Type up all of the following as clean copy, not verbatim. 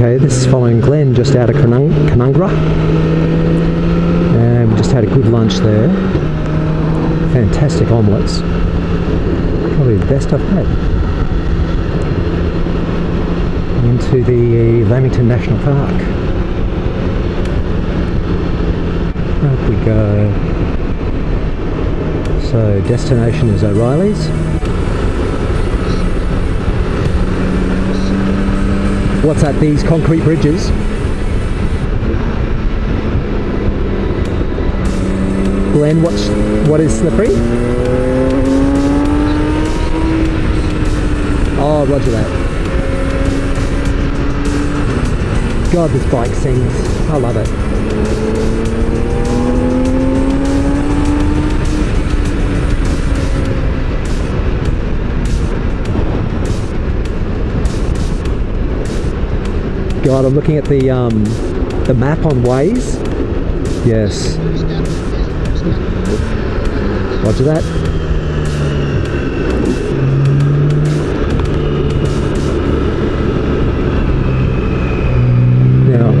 Okay, this is following Glenn just out of Canungra. And we just had a good lunch there. Fantastic omelettes. Probably the best I've had. Into the Lamington National Park. Up we go. So destination is O'Reilly's. What's that, these concrete bridges? Glenn, what is slippery? Oh, roger that. God, this bike sings. I love it. God, I'm looking at the map on Waze. Yes. Roger that. Now,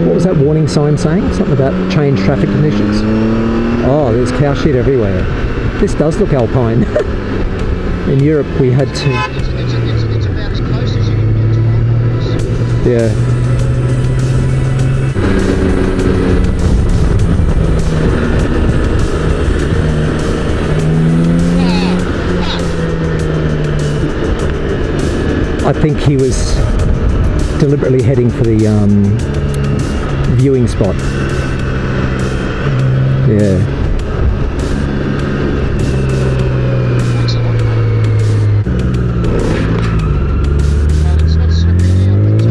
what was that warning sign saying? Something about change traffic conditions. Oh, there's cow shit everywhere. This does look alpine. In Europe, we had to. It's about as close as you can get to Rainforest. Yeah. I think he was deliberately heading for the viewing spot. Yeah. It's not slippery now, but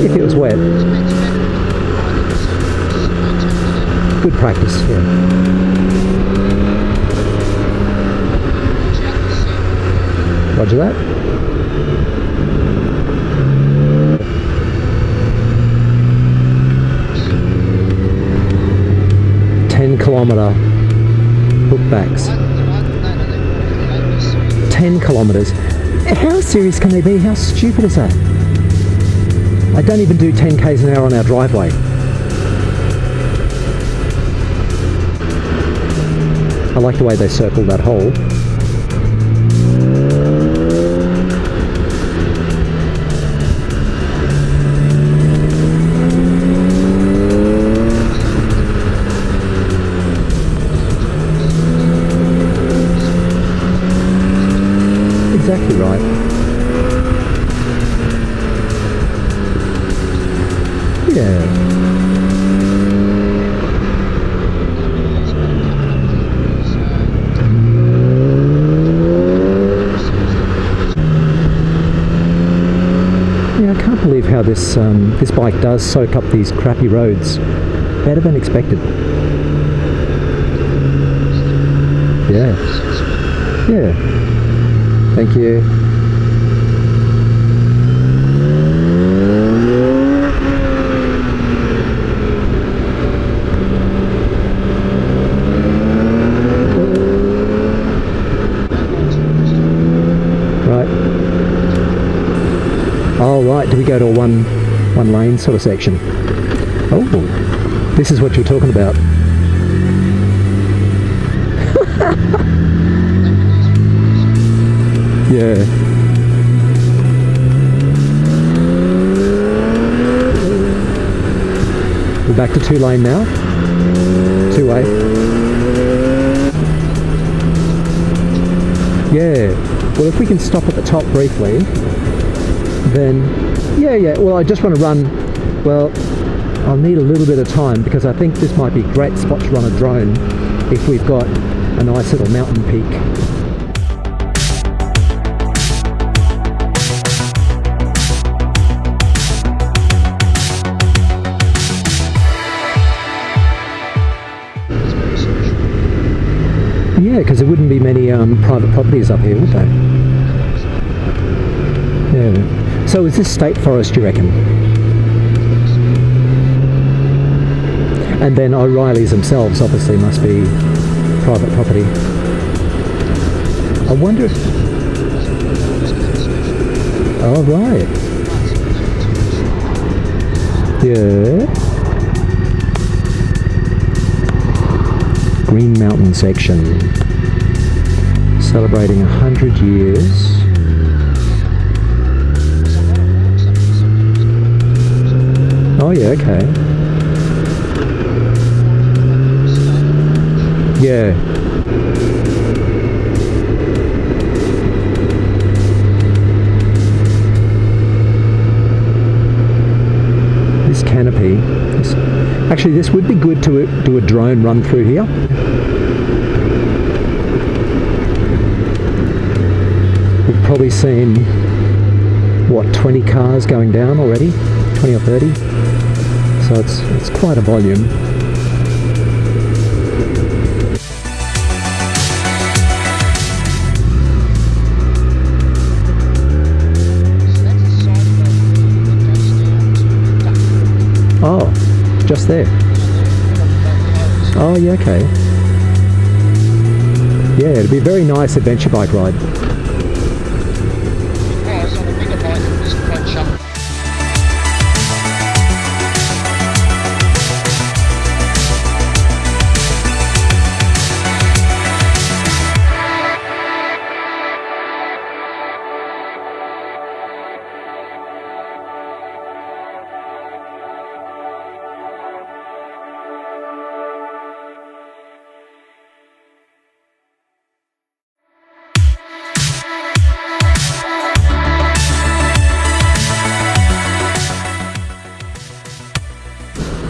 If it was wet. Good practice, yeah. Roger that. Kilometre hookbacks. 10 kilometres. How serious can they be? How stupid is that? I don't even do 10 k's an hour on our driveway. I like the way they circled that hole. Exactly right. Yeah. Yeah, I can't believe how this bike does soak up these crappy roads. Better than expected. Yeah. Yeah. Thank you. Right. Oh, right. Do we go to a one lane sort of section? Oh, this is what you're talking about. Yeah. We're back to 2-lane now. 2-way. Yeah. Well, if we can stop at the top briefly, then yeah. Well, I just want to run. Well, I'll need a little bit of time because I think this might be a great spot to run a drone if we've got a nice little mountain peak. Yeah, because there wouldn't be many private properties up here, would they? Yeah. So is this state forest, do you reckon? And then O'Reilly's themselves obviously must be private property. I wonder if... Oh, right. Yeah. Green Mountain section. Celebrating 100 years. Oh yeah, okay. Yeah. This canopy. Actually, this would be good to do a drone run through here. We've probably seen, what, 20 cars going down already? 20 or 30? So it's quite a volume. Oh, just there. Oh yeah, okay. Yeah, it'd be a very nice adventure bike ride.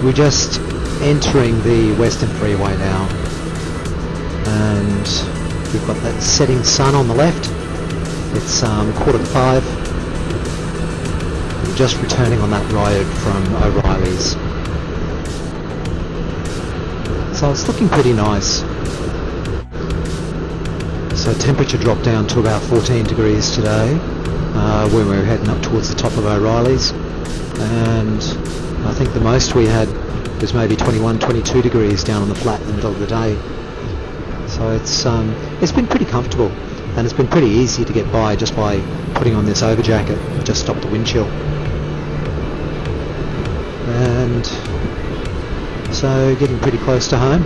We're just entering the Western Freeway now, and we've got that setting sun on the left. It's 4:45. We're just returning on that road from O'Reilly's, so it's looking pretty nice. So temperature dropped down to about 14 degrees today when we were heading up towards the top of O'Reilly's, and I think the most we had was maybe 21, 22 degrees down on the flat in the middle of the day. So it's been pretty comfortable, and it's been pretty easy to get by just by putting on this over jacket, just stop the wind chill. And so getting pretty close to home.